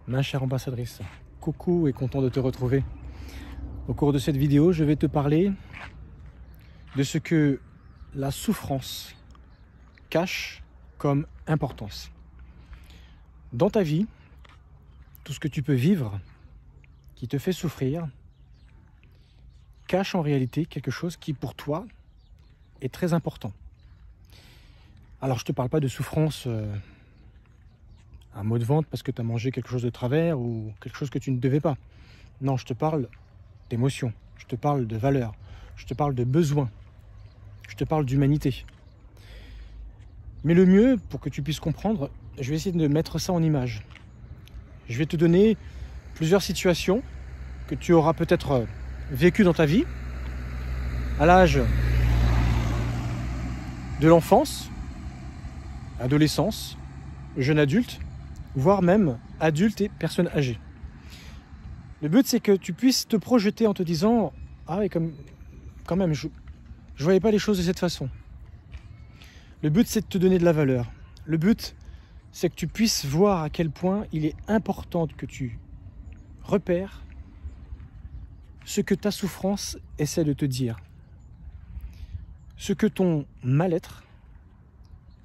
Ma chère ambassadrice, coucou et content de te retrouver. Au cours de cette vidéo, je vais te parler de ce que la souffrance cache comme importance. Dans ta vie, tout ce que tu peux vivre qui te fait souffrir cache en réalité quelque chose qui pour toi est très important. Alors je ne te parle pas de souffrance un mot de vente parce que tu as mangé quelque chose de travers ou quelque chose que tu ne devais pas. Non, je te parle d'émotion, je te parle de valeur, je te parle de besoin, je te parle d'humanité. Mais le mieux, pour que tu puisses comprendre, je vais essayer de mettre ça en image. Je vais te donner plusieurs situations que tu auras peut-être vécues dans ta vie, à l'âge de l'enfance, adolescence, jeune adulte, voire même adulte et personne âgée. Le but, c'est que tu puisses te projeter en te disant « Ah oui, quand même, je ne voyais pas les choses de cette façon. » Le but, c'est de te donner de la valeur. Le but, c'est que tu puisses voir à quel point il est important que tu repères ce que ta souffrance essaie de te dire. Ce que ton mal-être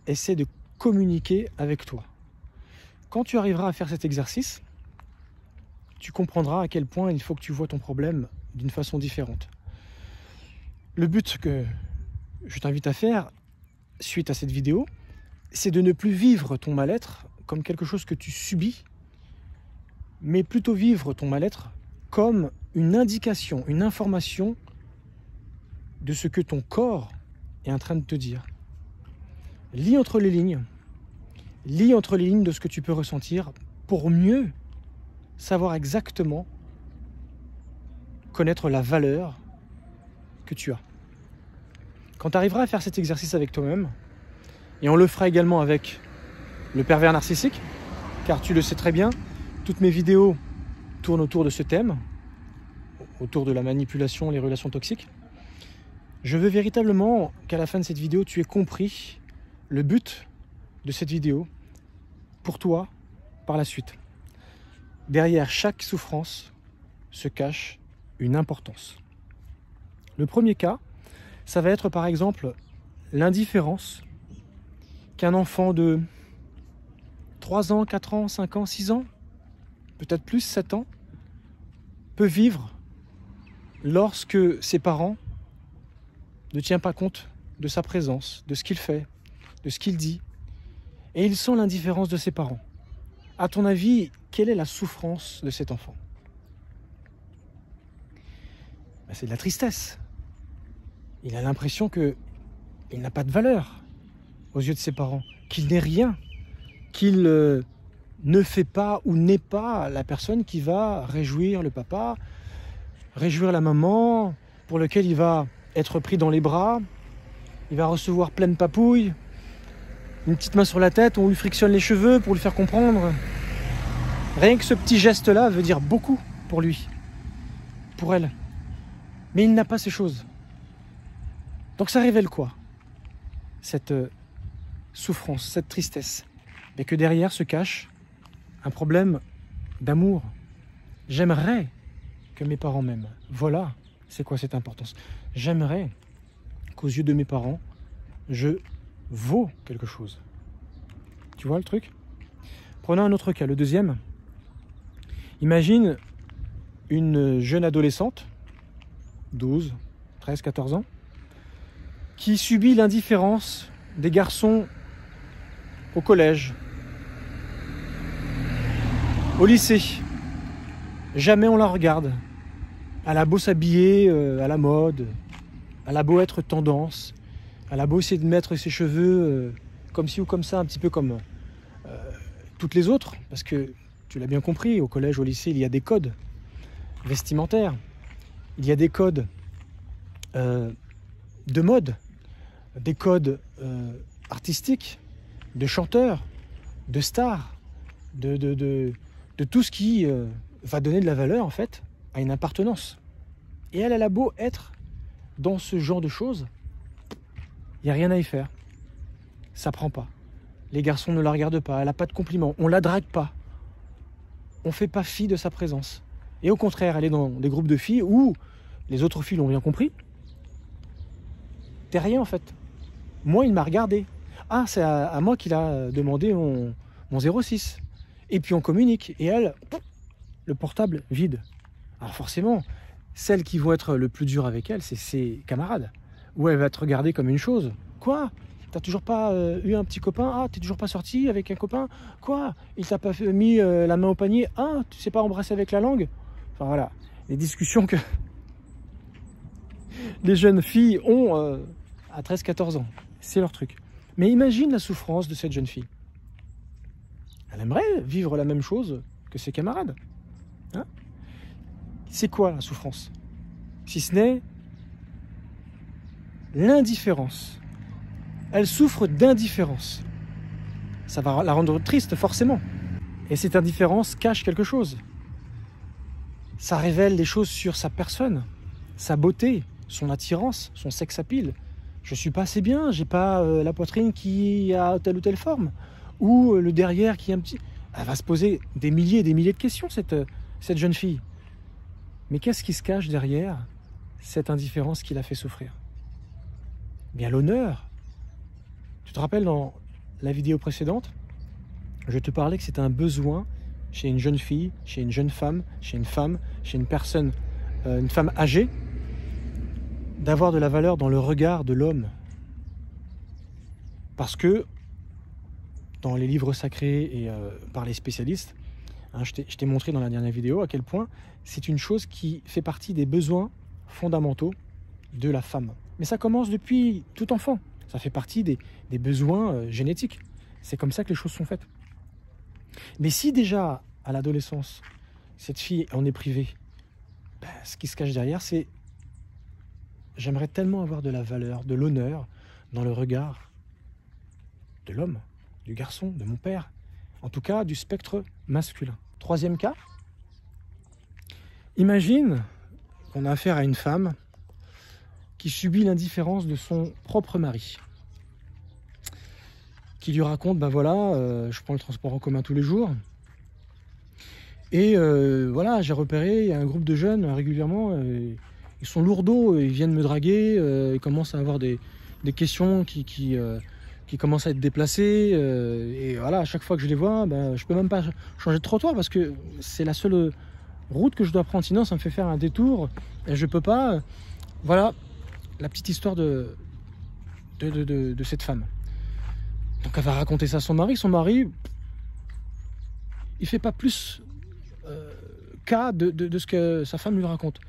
essaie de communiquer avec toi. Quand tu arriveras à faire cet exercice, tu comprendras à quel point il faut que tu vois ton problème d'une façon différente. Le but que je t'invite à faire, suite à cette vidéo, c'est de ne plus vivre ton mal-être comme quelque chose que tu subis, mais plutôt vivre ton mal-être comme une indication, une information de ce que ton corps est en train de te dire. Lis entre les lignes de ce que tu peux ressentir pour mieux savoir exactement connaître la valeur que tu as. Quand tu arriveras à faire cet exercice avec toi-même, et on le fera également avec le pervers narcissique, car tu le sais très bien, toutes mes vidéos tournent autour de ce thème, autour de la manipulation, les relations toxiques. Je veux véritablement qu'à la fin de cette vidéo, tu aies compris le but de cette vidéo pour toi par la suite. Derrière chaque souffrance se cache une importance. Le premier cas, ça va être par exemple l'indifférence qu'un enfant de 3 ans, 4 ans, 5 ans, 6 ans, peut-être plus, 7 ans, peut vivre lorsque ses parents ne tiennent pas compte de sa présence, de ce qu'il fait, de ce qu'il dit. Et il sent l'indifférence de ses parents. À ton avis, quelle est la souffrance de cet enfant? C'est de la tristesse. Il a l'impression qu'il n'a pas de valeur aux yeux de ses parents, qu'il n'est rien, qu'il ne fait pas ou n'est pas la personne qui va réjouir le papa, réjouir la maman, pour lequel il va être pris dans les bras, il va recevoir pleine papouille, une petite main sur la tête, on lui frictionne les cheveux pour lui faire comprendre. Rien que ce petit geste-là veut dire beaucoup pour lui, pour elle. Mais il n'a pas ces choses. Donc ça révèle quoi? Cette souffrance, cette tristesse. Et que derrière se cache un problème d'amour. J'aimerais que mes parents m'aiment. Voilà, c'est quoi cette importance? J'aimerais qu'aux yeux de mes parents, je vaux quelque chose. Tu vois le truc? Prenons un autre cas, le deuxième. Imagine une jeune adolescente, 12, 13, 14 ans, qui subit l'indifférence des garçons au collège, au lycée. Jamais on la regarde. Elle a beau s'habiller à la mode, elle a beau être tendance, elle a beau essayer de mettre ses cheveux comme ci ou comme ça, un petit peu comme toutes les autres, parce que tu l'as bien compris, au collège, au lycée, il y a des codes vestimentaires, il y a des codes de mode, des codes artistiques, de chanteurs, de stars, de tout ce qui va donner de la valeur en fait à une appartenance. Et elle a beau être dans ce genre de choses, il n'y a rien à y faire. Ça prend pas. Les garçons ne la regardent pas, elle n'a pas de compliments, on la drague pas. on ne fait pas fi de sa présence. Et au contraire, elle est dans des groupes de filles où les autres filles l'ont bien compris. T'es rien en fait. Moi, il m'a regardé. Ah, c'est à moi qu'il a demandé mon 06. Et puis on communique. Et elle, le portable vide. Alors forcément, celles qui vont être le plus dur avec elle, c'est ses camarades. Où elle va te regarder comme une chose. Quoi? T'as toujours pas eu un petit copain? Ah, t'es toujours pas sorti avec un copain? Quoi? Il t'a pas mis la main au panier? Ah, tu sais pas embrasser avec la langue? Enfin voilà, les discussions que les jeunes filles ont à 13-14 ans. C'est leur truc. Mais imagine la souffrance de cette jeune fille. Elle aimerait vivre la même chose que ses camarades. Hein? C'est quoi la souffrance? Si ce n'est l'indifférence. Elle souffre d'indifférence. Ça va la rendre triste, forcément. Et cette indifférence cache quelque chose. Ça révèle des choses sur sa personne, sa beauté, son attirance, son sex appeal. Je suis pas assez bien, j'ai pas la poitrine qui a telle ou telle forme, ou le derrière qui est un petit... Elle va se poser des milliers et des milliers de questions, cette jeune fille. Mais qu'est-ce qui se cache derrière cette indifférence qui l'a fait souffrir? Bien l'honneur. Tu te rappelles dans la vidéo précédente, je te parlais que c'était un besoin chez une jeune fille, chez une jeune femme, chez une personne, une femme âgée, d'avoir de la valeur dans le regard de l'homme. Parce que dans les livres sacrés et par les spécialistes, hein, je t'ai montré dans la dernière vidéo à quel point c'est une chose qui fait partie des besoins fondamentaux de la femme. Mais ça commence depuis tout enfant. Ça fait partie des besoins génétiques. C'est comme ça que les choses sont faites. Mais si déjà, à l'adolescence, cette fille en est privée, ben, ce qui se cache derrière, c'est j'aimerais tellement avoir de la valeur, de l'honneur dans le regard de l'homme, du garçon, de mon père, en tout cas du spectre masculin. Troisième cas, imagine qu'on a affaire à une femme qui subit l'indifférence de son propre mari, qui lui raconte, ben voilà, je prends le transport en commun tous les jours, et voilà, j'ai repéré, il y a un groupe de jeunes régulièrement, ils sont lourdeaux, ils viennent me draguer, ils commencent à avoir des questions qui commencent à être déplacées, et voilà, à chaque fois que je les vois, ben, je peux même pas changer de trottoir parce que c'est la seule route que je dois prendre, sinon ça me fait faire un détour, et je peux pas, voilà la petite histoire de cette femme. Donc elle va raconter ça à son mari, il fait pas plus cas de ce que sa femme lui raconte.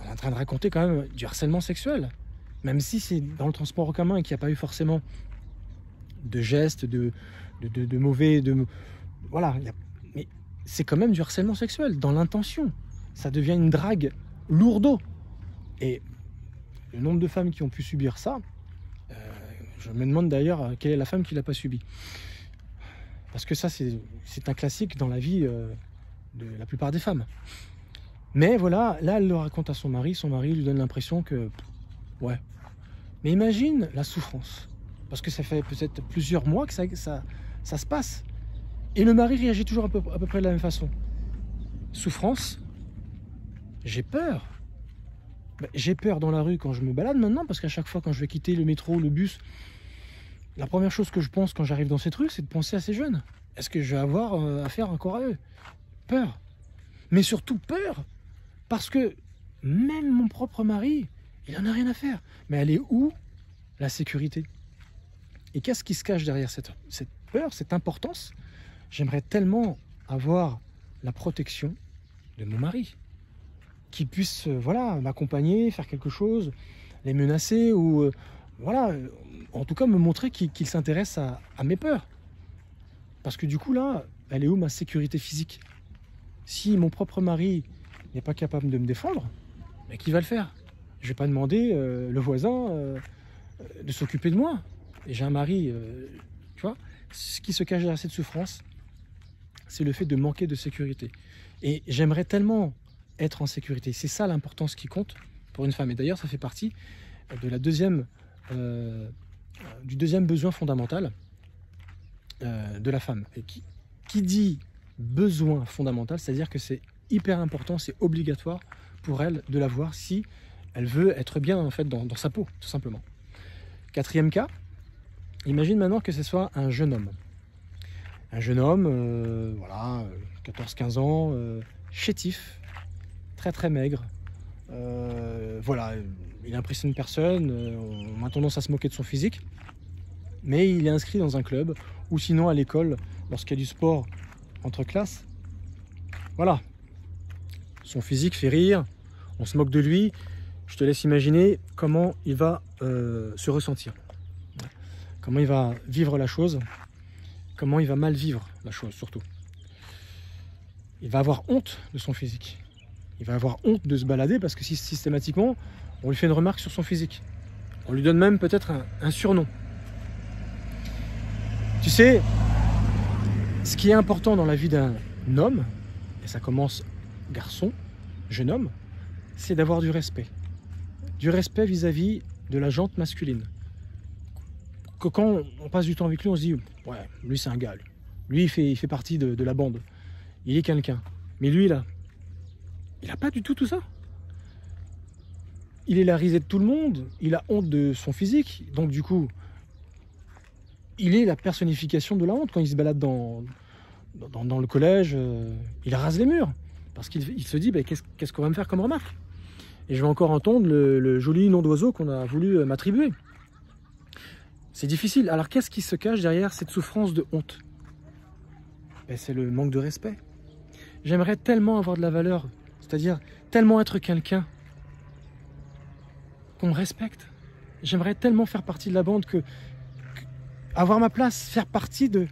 Elle est en train de raconter quand même du harcèlement sexuel, même si c'est dans le transport en commun et qu'il n'y a pas eu forcément de gestes, de mauvais... voilà, mais c'est quand même du harcèlement sexuel, dans l'intention. Ça devient une drague lourdeau. Et le nombre de femmes qui ont pu subir ça, je me demande d'ailleurs quelle est la femme qui ne l'a pas subi. Parce que ça, c'est un classique dans la vie de la plupart des femmes. Mais voilà, là, elle le raconte à son mari lui donne l'impression que... ouais. Mais imagine la souffrance. Parce que ça fait peut-être plusieurs mois que ça se passe. Et le mari réagit toujours à peu près de la même façon. Souffrance, j'ai peur. J'ai peur dans la rue quand je me balade maintenant, parce qu'à chaque fois quand je vais quitter le métro, le bus, la première chose que je pense quand j'arrive dans cette rue, c'est de penser à ces jeunes. Est-ce que je vais avoir affaire encore à eux? Peur. Mais surtout peur, parce que même mon propre mari, il n'en a rien à faire. Mais elle est où la sécurité? Et qu'est-ce qui se cache derrière cette peur, cette importance? J'aimerais tellement avoir la protection de mon mari, qui puisse voilà, m'accompagner, faire quelque chose, les menacer, ou voilà, en tout cas me montrer qu'il s'intéresse à mes peurs. Parce que du coup là, elle est où ma sécurité physique? Si mon propre mari n'est pas capable de me défendre, mais qui va le faire? Je vais pas demander le voisin de s'occuper de moi. Et j'ai un mari, tu vois. Ce qui se cache derrière cette souffrance, c'est le fait de manquer de sécurité. Et j'aimerais tellement être en sécurité. C'est ça l'importance qui compte pour une femme. Et d'ailleurs, ça fait partie de la du deuxième besoin fondamental de la femme. Et qui dit besoin fondamental, c'est-à-dire que c'est hyper important, c'est obligatoire pour elle de l'avoir si elle veut être bien en fait dans sa peau, tout simplement. Quatrième cas, imagine maintenant que ce soit un jeune homme. Un jeune homme, voilà, 14-15 ans, chétif, très très maigre. Voilà, il impressionne personne, on a tendance à se moquer de son physique, mais il est inscrit dans un club, ou sinon à l'école, lorsqu'il y a du sport entre classes. Voilà, son physique fait rire, on se moque de lui, je te laisse imaginer comment il va se ressentir, comment il va vivre la chose, comment il va mal vivre la chose surtout. Il va avoir honte de son physique. Il va avoir honte de se balader parce que systématiquement, on lui fait une remarque sur son physique. On lui donne même peut-être un surnom. Tu sais, ce qui est important dans la vie d'un homme, et ça commence garçon, jeune homme, c'est d'avoir du respect. Du respect vis-à-vis de la gente masculine. Que quand on passe du temps avec lui, on se dit, ouais, lui c'est un gars. Lui, il fait partie de la bande. Il est quelqu'un. Mais lui, là, il n'a pas du tout ça. Il est la risée de tout le monde, il a honte de son physique, donc du coup, il est la personnification de la honte quand il se balade dans le collège, il rase les murs, parce qu'il se dit, bah, qu'est-ce qu'on va me faire comme remarque? Et je vais encore entendre le joli nom d'oiseau qu'on a voulu m'attribuer. C'est difficile. Alors qu'est-ce qui se cache derrière cette souffrance de honte? Ben, c'est le manque de respect. J'aimerais tellement avoir de la valeur, c'est-à-dire tellement être quelqu'un qu'on me respecte. J'aimerais tellement faire partie de la bande que avoir ma place, faire partie de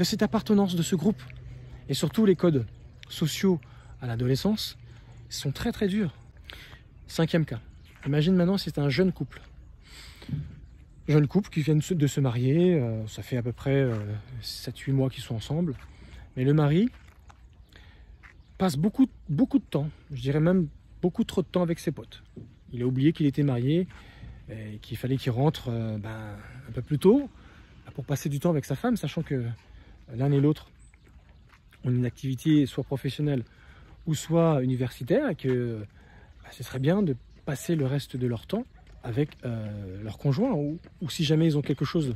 cette appartenance, de ce groupe. Et surtout les codes sociaux à l'adolescence sont très très durs. Cinquième cas. Imagine maintenant c'est un jeune couple. Jeune couple qui viennent de se marier, ça fait à peu près 7-8 mois qu'ils sont ensemble. Mais le mari passe beaucoup de temps, je dirais même beaucoup trop de temps avec ses potes. Il a oublié qu'il était marié et qu'il fallait qu'il rentre un peu plus tôt pour passer du temps avec sa femme, sachant que l'un et l'autre ont une activité soit professionnelle ou soit universitaire et que ce serait bien de passer le reste de leur temps avec leur conjoint ou si jamais ils ont quelque chose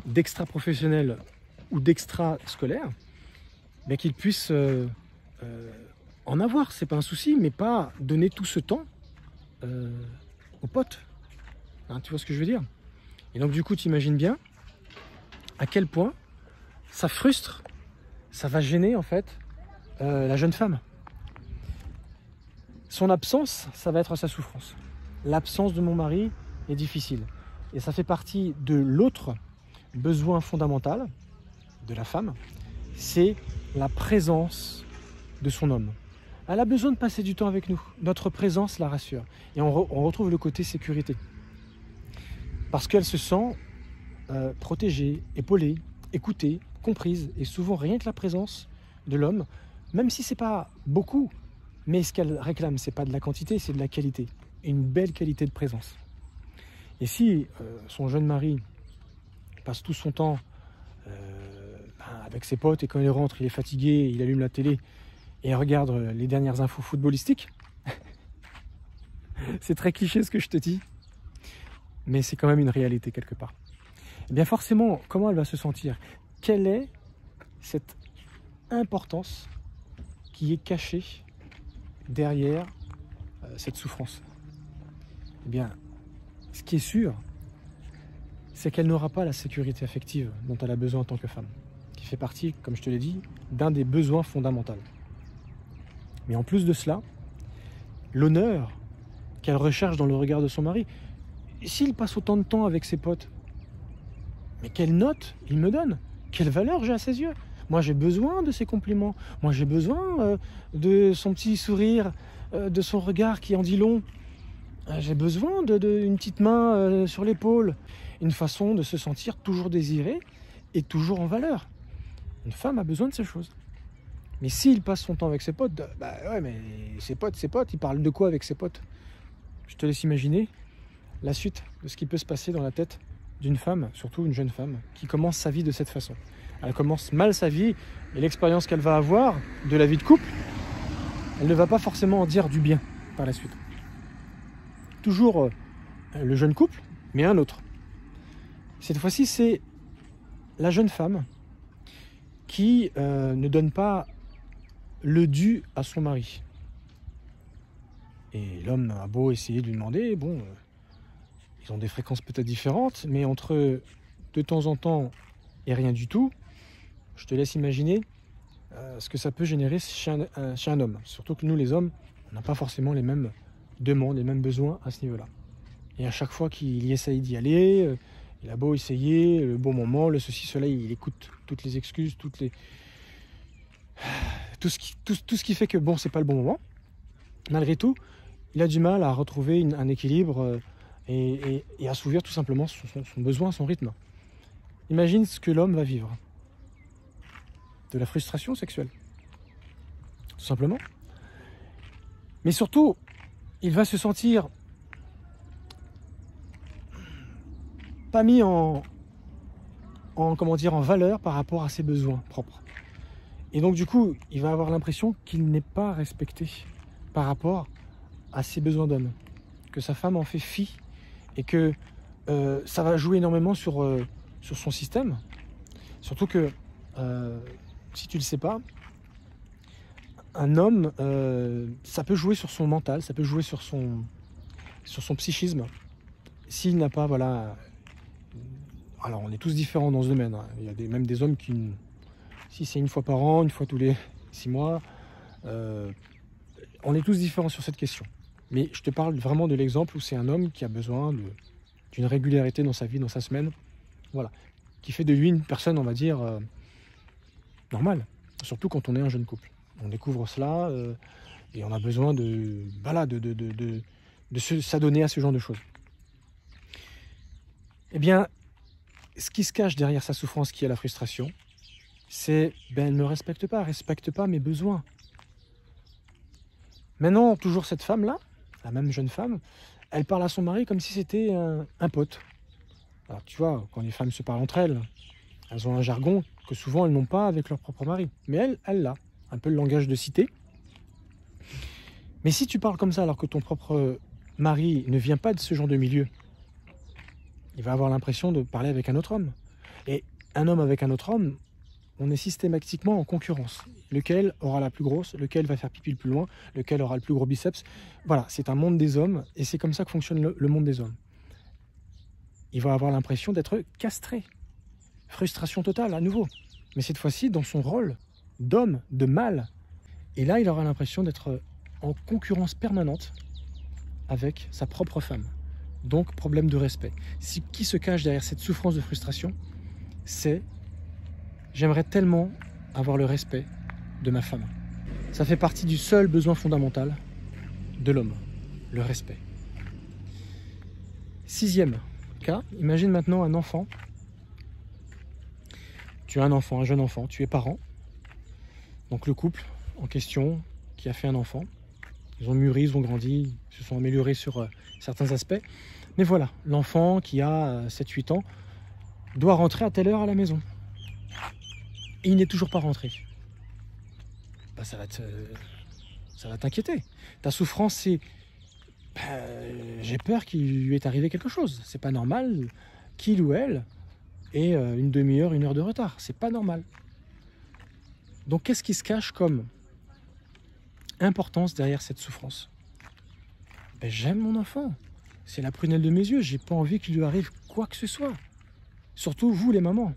d'extra professionnel ou d'extra scolaire, qu'ils puissent en avoir, c'est pas un souci, mais pas donner tout ce temps aux potes. Hein, tu vois ce que je veux dire? Et donc du coup, tu imagines bien à quel point ça frustre, ça va gêner en fait la jeune femme. Son absence, ça va être sa souffrance. L'absence de mon mari est difficile. Et ça fait partie de l'autre besoin fondamental de la femme, c'est la présence de son homme. Elle a besoin de passer du temps avec nous. Notre présence la rassure. Et on retrouve le côté sécurité. Parce qu'elle se sent protégée, épaulée, écoutée, comprise. Et souvent, rien que la présence de l'homme, même si c'est pas beaucoup, mais ce qu'elle réclame, c'est pas de la quantité, c'est de la qualité. Une belle qualité de présence. Et si son jeune mari passe tout son temps avec ses potes et quand il rentre, il est fatigué, il allume la télé et regarde les dernières infos footballistiques, c'est très cliché ce que je te dis, mais c'est quand même une réalité quelque part. Et bien forcément, comment elle va se sentir? Quelle est cette importance qui est cachée derrière cette souffrance? Eh bien, ce qui est sûr, c'est qu'elle n'aura pas la sécurité affective dont elle a besoin en tant que femme, qui fait partie, comme je te l'ai dit, d'un des besoins fondamentaux. Mais en plus de cela, l'honneur qu'elle recherche dans le regard de son mari, s'il passe autant de temps avec ses potes, mais quelle note il me donne? Quelle valeur j'ai à ses yeux? Moi j'ai besoin de ses compliments, moi j'ai besoin de son petit sourire, de son regard qui en dit long. J'ai besoin d'une petite main sur l'épaule, une façon de se sentir toujours désiré et toujours en valeur. Une femme a besoin de ces choses. Mais s'il passe son temps avec ses potes, ouais, mais ses potes, il parle de quoi avec ses potes? Je te laisse imaginer la suite de ce qui peut se passer dans la tête d'une femme, surtout une jeune femme, qui commence sa vie de cette façon. elle commence mal sa vie, et l'expérience qu'elle va avoir de la vie de couple, elle ne va pas forcément en dire du bien par la suite. Toujours le jeune couple, mais un autre. Cette fois-ci, c'est la jeune femme qui ne donne pas le dû à son mari. Et l'homme a beau essayer de lui demander, bon, ils ont des fréquences peut-être différentes, mais entre de temps en temps et rien du tout, je te laisse imaginer ce que ça peut générer chez un homme. Surtout que nous, les hommes, on n'a pas forcément les mêmes demandes, les mêmes besoins à ce niveau-là. Et à chaque fois qu'il y essaye d'y aller, il a beau essayer, le bon moment, le ceci, cela, il écoute toutes les excuses, tout ce qui fait que bon, c'est pas le bon moment. Malgré tout, il a du mal à retrouver un équilibre et à assouvir tout simplement son besoin, son rythme. Imagine ce que l'homme va vivre. De la frustration sexuelle. Tout simplement. Mais surtout, il va se sentir pas mis en valeur par rapport à ses besoins propres. Et donc du coup, il va avoir l'impression qu'il n'est pas respecté par rapport à ses besoins d'homme. Que sa femme en fait fi et que ça va jouer énormément sur son système. Surtout que, si tu ne le sais pas, un homme, ça peut jouer sur son mental, ça peut jouer sur son psychisme. S'il n'a pas, voilà... Alors, on est tous différents dans ce domaine. Hein. Il y a même des hommes qui, si c'est une fois par an, une fois tous les 6 mois, on est tous différents sur cette question. Mais je te parle vraiment de l'exemple où c'est un homme qui a besoin d'une régularité dans sa vie, dans sa semaine, voilà, qui fait de lui une personne, on va dire, normale. Surtout quand on est un jeune couple. On découvre cela et on a besoin de s'adonner à ce genre de choses. Eh bien, ce qui se cache derrière sa souffrance, qui est la frustration, c'est elle ne respecte pas mes besoins. Maintenant, toujours cette femme-là, la même jeune femme, elle parle à son mari comme si c'était un pote. Alors tu vois, quand les femmes se parlent entre elles, elles ont un jargon que souvent elles n'ont pas avec leur propre mari. Mais elle l'a, un peu le langage de cité. Mais si tu parles comme ça alors que ton propre mari ne vient pas de ce genre de milieu, il va avoir l'impression de parler avec un autre homme. Et un homme avec un autre homme, on est systématiquement en concurrence. Lequel aura la plus grosse, lequel va faire pipi le plus loin, lequel aura le plus gros biceps. Voilà, c'est un monde des hommes et c'est comme ça que fonctionne le monde des hommes. Il va avoir l'impression d'être castré. Frustration totale, à nouveau. Mais cette fois-ci, dans son rôle d'homme, de mâle. Et là, il aura l'impression d'être en concurrence permanente avec sa propre femme. Donc, problème de respect. Qui se cache derrière cette souffrance de frustration, c'est « j'aimerais tellement avoir le respect de ma femme ». Ça fait partie du seul besoin fondamental de l'homme, le respect. 6e cas, imagine maintenant un enfant. Tu as un enfant, un jeune enfant, tu es parent. Donc le couple en question qui a fait un enfant. Ils ont mûri, ils ont grandi, ils se sont améliorés sur certains aspects. Mais voilà, l'enfant qui a 7-8 ans doit rentrer à telle heure à la maison. Et il n'est toujours pas rentré. Bah, ça va t'inquiéter. Ta souffrance, c'est... j'ai peur qu'il lui est arrivé quelque chose. C'est pas normal qu'il ou elle ait une demi-heure, 1 heure de retard. C'est pas normal. Donc qu'est-ce qui se cache comme importance derrière cette souffrance? J'aime mon enfant. C'est la prunelle de mes yeux. J'ai pas envie qu'il lui arrive quoi que ce soit. Surtout vous, les mamans.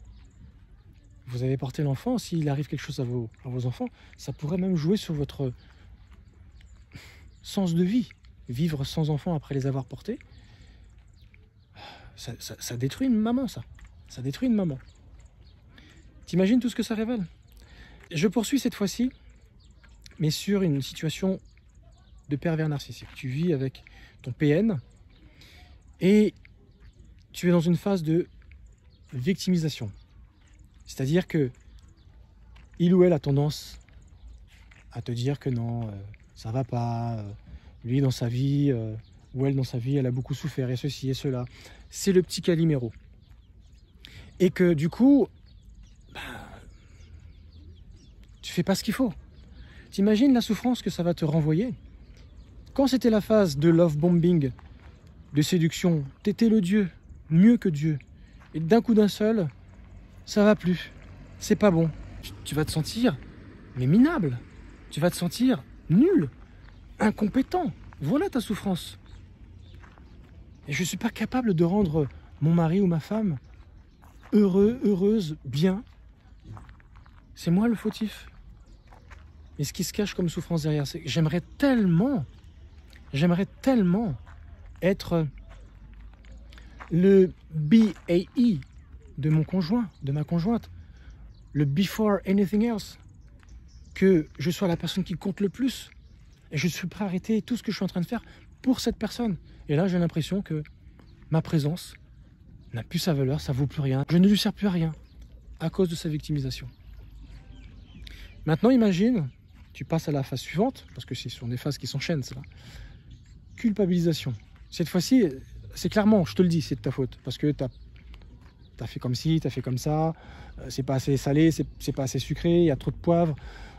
Vous avez porté l'enfant. S'il arrive quelque chose à vos enfants, ça pourrait même jouer sur votre sens de vie. Vivre sans enfant après les avoir portés, ça détruit une maman, ça. Ça détruit une maman. T'imagines tout ce que ça révèle? Je poursuis cette fois-ci, mais sur une situation de pervers narcissique. Tu vis avec ton PN et tu es dans une phase de victimisation. C'est-à-dire que il ou elle a tendance à te dire que non, ça va pas, lui dans sa vie, ou elle dans sa vie, elle a beaucoup souffert, et ceci et cela. C'est le petit Calimero. Et que du coup, fais pas ce qu'il faut. T'imagines la souffrance que ça va te renvoyer? Quand c'était la phase de love bombing, de séduction, t'étais le Dieu, mieux que Dieu. Et d'un coup d'un seul, ça va plus. C'est pas bon. Tu vas te sentir, mais minable. Tu vas te sentir nul, incompétent. Voilà ta souffrance. Et je ne suis pas capable de rendre mon mari ou ma femme heureux, heureuse, bien. C'est moi le fautif. Et ce qui se cache comme souffrance derrière, c'est que j'aimerais tellement être le BAE de mon conjoint, de ma conjointe, le before anything else, que je sois la personne qui compte le plus. Et je suis prêt à arrêter tout ce que je suis en train de faire pour cette personne. Et là, j'ai l'impression que ma présence n'a plus sa valeur, ça vaut plus rien. Je ne lui sers plus à rien à cause de sa victimisation. Maintenant, imagine, tu passes à la phase suivante, parce que ce sont des phases qui s'enchaînent, ça. Culpabilisation. Cette fois-ci, c'est clairement, je te le dis, c'est de ta faute. Parce que tu as fait comme ci, tu as fait comme ça, c'est pas assez salé, c'est pas assez sucré, il y a trop de poivre,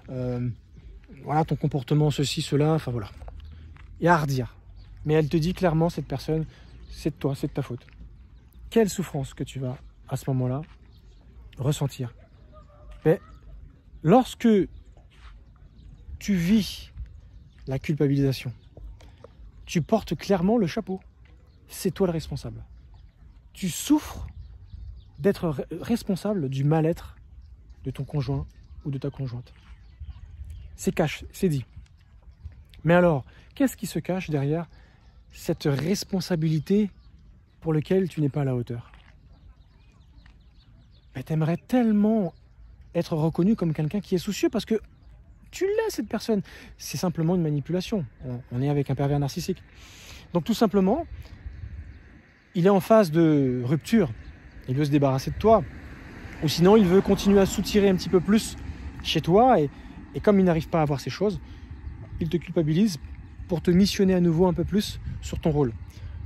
voilà, ton comportement, ceci, cela, enfin voilà. Il y a à redire. Mais elle te dit clairement, cette personne, c'est de toi, c'est de ta faute. Quelle souffrance que tu vas, à ce moment-là, ressentir. Mais lorsque tu vis la culpabilisation, tu portes clairement le chapeau. C'est toi le responsable. Tu souffres d'être responsable du mal-être de ton conjoint ou de ta conjointe. C'est cash, c'est dit. Mais alors, qu'est-ce qui se cache derrière cette responsabilité pour laquelle tu n'es pas à la hauteur? Tu aimerais tellement être reconnu comme quelqu'un qui est soucieux parce que tu l'es, cette personne. C'est simplement une manipulation. On est avec un pervers narcissique. Donc tout simplement, il est en phase de rupture. Il veut se débarrasser de toi. Ou sinon, il veut continuer à soutirer un petit peu plus chez toi. Et comme il n'arrive pas à avoir ces choses, il te culpabilise pour te missionner à nouveau un peu plus sur ton rôle.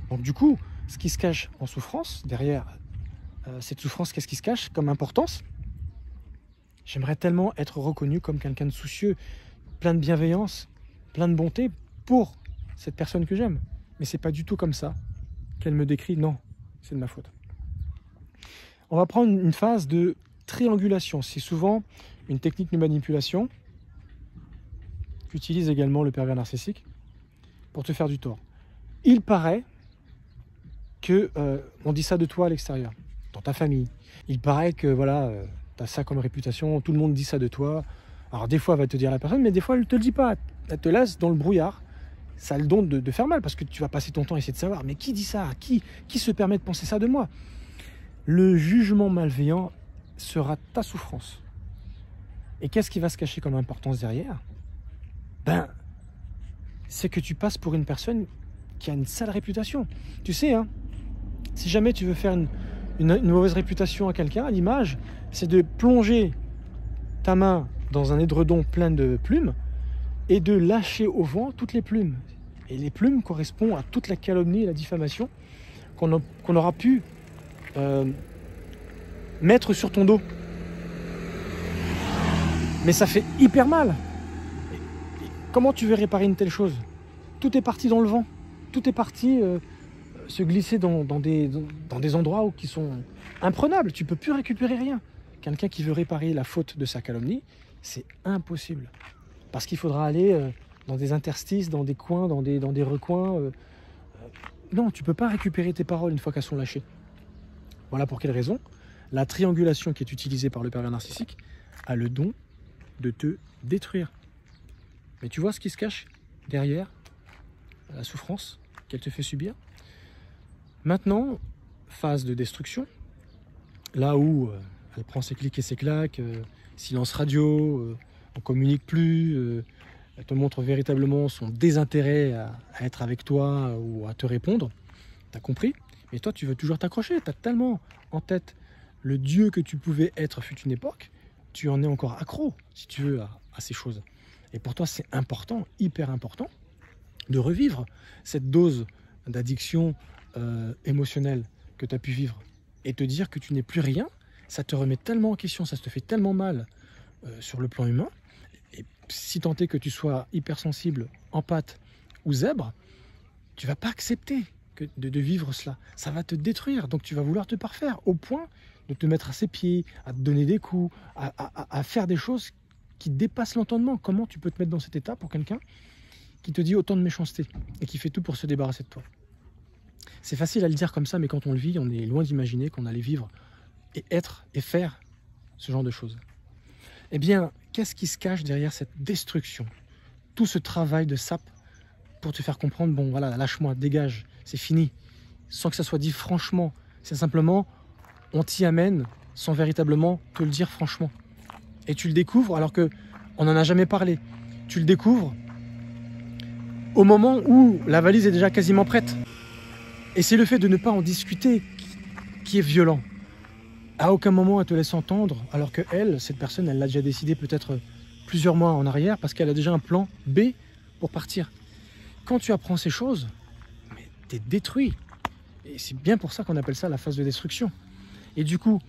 Donc du coup, ce qui se cache en souffrance, derrière cette souffrance, qu'est-ce qui se cache comme importance? J'aimerais tellement être reconnu comme quelqu'un de soucieux, plein de bienveillance, plein de bonté pour cette personne que j'aime. Mais c'est pas du tout comme ça qu'elle me décrit. Non, c'est de ma faute. On va prendre une phase de triangulation. C'est souvent une technique de manipulation qu'utilise également le pervers narcissique pour te faire du tort. Il paraît que on dit ça de toi à l'extérieur, dans ta famille. Il paraît que voilà, tu as ça comme réputation, tout le monde dit ça de toi. Alors des fois, elle va te dire la personne, mais des fois, elle ne te le dit pas. Elle te laisse dans le brouillard. Ça a le don de faire mal, parce que tu vas passer ton temps à essayer de savoir, mais qui dit ça? Qui se permet de penser ça de moi? Le jugement malveillant sera ta souffrance. Et qu'est-ce qui va se cacher comme importance derrière? C'est que tu passes pour une personne qui a une sale réputation. Tu sais, hein, si jamais tu veux faire une mauvaise réputation à quelqu'un, à l'image, c'est de plonger ta main dans un édredon plein de plumes et de lâcher au vent toutes les plumes. Et les plumes correspondent à toute la calomnie et la diffamation qu'on aura pu mettre sur ton dos. Mais ça fait hyper mal. Et comment tu veux réparer une telle chose? Tout est parti dans le vent. Tout est parti se glisser dans des endroits qui sont imprenables. Tu ne peux plus récupérer rien. Quelqu'un qui veut réparer la faute de sa calomnie, c'est impossible. Parce qu'il faudra aller dans des interstices, dans des coins, dans des recoins. Non, tu ne peux pas récupérer tes paroles une fois qu'elles sont lâchées. Voilà pour quelle raison la triangulation qui est utilisée par le pervers narcissique a le don de te détruire. Mais tu vois ce qui se cache derrière la souffrance qu'elle te fait subir? Maintenant, phase de destruction, là où elle prend ses clics et ses claques, silence radio, on communique plus, elle te montre véritablement son désintérêt à être avec toi ou à te répondre, t'as compris? Mais toi, tu veux toujours t'accrocher, t'as tellement en tête le Dieu que tu pouvais être fut une époque, tu en es encore accro, si tu veux, à ces choses. Et pour toi, c'est important, hyper important, de revivre cette dose d'addiction émotionnelle que tu as pu vivre. Et te dire que tu n'es plus rien, ça te remet tellement en question, ça te fait tellement mal sur le plan humain. Et si tant est que tu sois hypersensible, empathe ou zèbre, tu vas pas accepter de vivre cela. Ça va te détruire, donc tu vas vouloir te parfaire au point de te mettre à ses pieds, à te donner des coups, à faire des choses qui dépassent l'entendement. Comment tu peux te mettre dans cet état pour quelqu'un qui te dit autant de méchanceté et qui fait tout pour se débarrasser de toi? C'est facile à le dire comme ça, mais quand on le vit, on est loin d'imaginer qu'on allait vivre et être et faire ce genre de choses. Eh bien, qu'est-ce qui se cache derrière cette destruction? Tout ce travail de sape pour te faire comprendre, bon voilà, lâche-moi, dégage, c'est fini. Sans que ça soit dit franchement. C'est simplement, on t'y amène sans véritablement te le dire franchement. Et tu le découvres alors que on n'en a jamais parlé. Tu le découvres au moment où la valise est déjà quasiment prête. Et c'est le fait de ne pas en discuter qui est violent. À aucun moment elle te laisse entendre, alors que elle, cette personne, elle l'a déjà décidé peut-être plusieurs mois en arrière, parce qu'elle a déjà un plan B pour partir. Quand tu apprends ces choses, mais t'es détruit. Et c'est bien pour ça qu'on appelle ça la phase de destruction. Et du coup,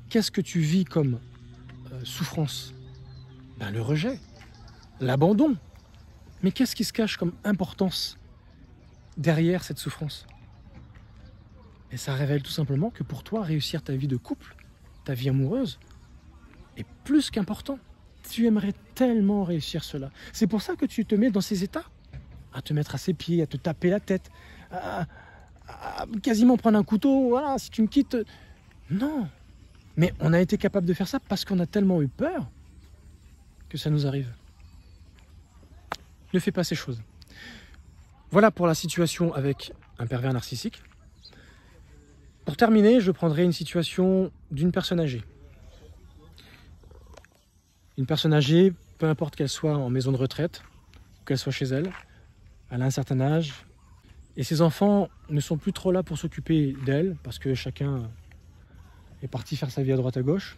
qu'est-ce que tu vis comme souffrance? Ben, le rejet, l'abandon. Mais qu'est-ce qui se cache comme importance derrière cette souffrance? Et ça révèle tout simplement que pour toi, réussir ta vie de couple, ta vie amoureuse, est plus qu'important. Tu aimerais tellement réussir cela. C'est pour ça que tu te mets dans ces états, à te mettre à ses pieds, à te taper la tête, à quasiment prendre un couteau, voilà, si tu me quittes. Non. Mais on a été capable de faire ça parce qu'on a tellement eu peur que ça nous arrive. Ne fais pas ces choses. Voilà pour la situation avec un pervers narcissique. Pour terminer, je prendrai une situation d'une personne âgée. Une personne âgée, peu importe qu'elle soit en maison de retraite, ou qu'elle soit chez elle, elle a un certain âge, et ses enfants ne sont plus trop là pour s'occuper d'elle, parce que chacun est parti faire sa vie à droite à gauche.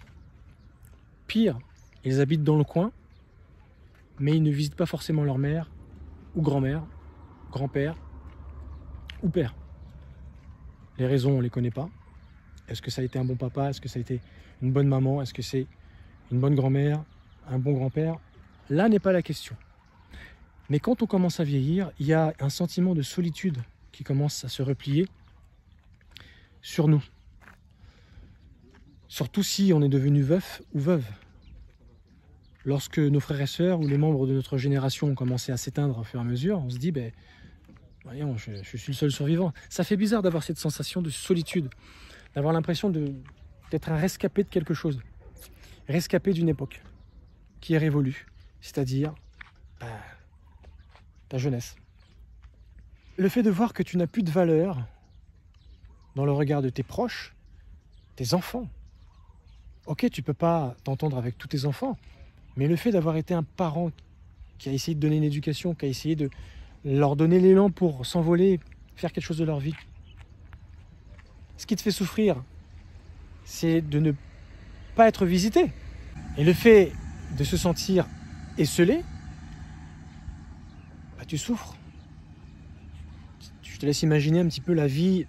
Pire, ils habitent dans le coin, mais ils ne visitent pas forcément leur mère, ou grand-mère, grand-père, ou père. Les raisons, on ne les connaît pas. Est-ce que ça a été un bon papa? Est-ce que ça a été une bonne maman? Est-ce que c'est une bonne grand-mère? Un bon grand-père? Là n'est pas la question. Mais quand on commence à vieillir, il y a un sentiment de solitude qui commence à se replier sur nous. Surtout si on est devenu veuf ou veuve. Lorsque nos frères et sœurs ou les membres de notre génération ont commencé à s'éteindre au fur et à mesure, on se dit, ben, voyons, je suis le seul survivant. Ça fait bizarre d'avoir cette sensation de solitude, d'avoir l'impression d'être un rescapé de quelque chose, rescapé d'une époque qui est révolue, c'est-à-dire ta jeunesse. Le fait de voir que tu n'as plus de valeur dans le regard de tes proches, tes enfants. Ok, tu ne peux pas t'entendre avec tous tes enfants, mais le fait d'avoir été un parent qui a essayé de donner une éducation, qui a essayé de leur donner l'élan pour s'envoler, faire quelque chose de leur vie. Ce qui te fait souffrir, c'est de ne pas être visité. Et le fait de se sentir esseulé, bah, tu souffres. Je te laisse imaginer un petit peu la vie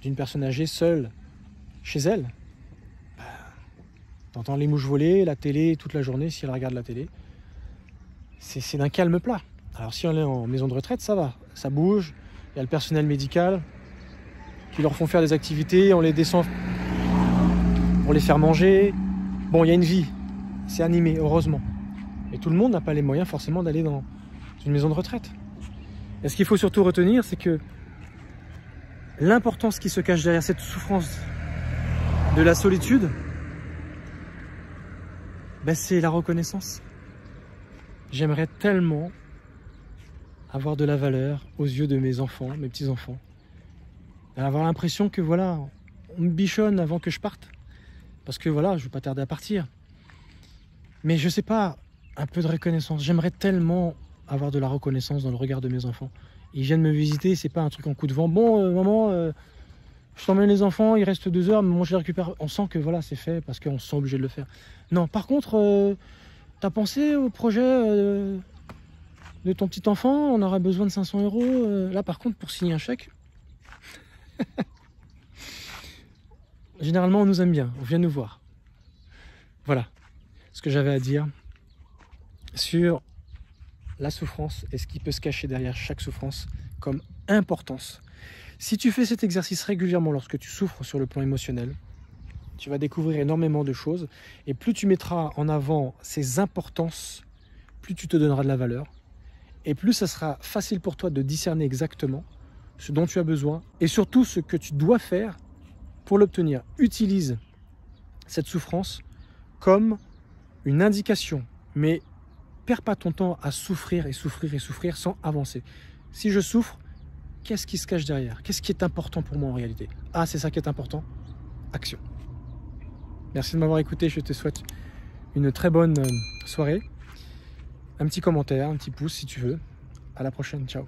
d'une personne âgée seule chez elle. Bah, t'entends les mouches voler, la télé toute la journée, si elle regarde la télé. C'est d'un calme plat. Alors si on est en maison de retraite, ça va, ça bouge, il y a le personnel médical qui leur font faire des activités, on les descend pour les faire manger. Bon, il y a une vie, c'est animé, heureusement. Et tout le monde n'a pas les moyens forcément d'aller dans une maison de retraite. Et ce qu'il faut surtout retenir, c'est que l'importance qui se cache derrière cette souffrance de la solitude, ben c'est la reconnaissance. J'aimerais tellement avoir de la valeur aux yeux de mes enfants, mes petits-enfants. Avoir l'impression que voilà, on me bichonne avant que je parte. Parce que voilà, je ne vais pas tarder à partir. Mais je sais pas, un peu de reconnaissance. J'aimerais tellement avoir de la reconnaissance dans le regard de mes enfants. Ils viennent me visiter, c'est pas un truc en coup de vent. Bon, maman, je t'emmène les enfants, il reste 2 heures, mais moi je les récupère. On sent que voilà, c'est fait parce qu'on se sent obligé de le faire. Non, par contre, t'as pensé au projet de ton petit enfant? On aura besoin de 500 €. Là, par contre, pour signer un chèque, généralement, on nous aime bien, on vient nous voir. Voilà ce que j'avais à dire. sur la souffrance et ce qui peut se cacher derrière chaque souffrance comme importance. Si tu fais cet exercice régulièrement lorsque tu souffres sur le plan émotionnel, tu vas découvrir énormément de choses et plus tu mettras en avant ces importances, plus tu te donneras de la valeur et plus ça sera facile pour toi de discerner exactement ce dont tu as besoin et surtout ce que tu dois faire pour l'obtenir. Utilise cette souffrance comme une indication, mais perds pas ton temps à souffrir et souffrir et souffrir sans avancer. Si je souffre, qu'est-ce qui se cache derrière? Qu'est-ce qui est important pour moi en réalité? Ah, c'est ça qui est important? Action. Merci de m'avoir écouté, je te souhaite une très bonne soirée. Un petit commentaire, un petit pouce si tu veux. À la prochaine, ciao.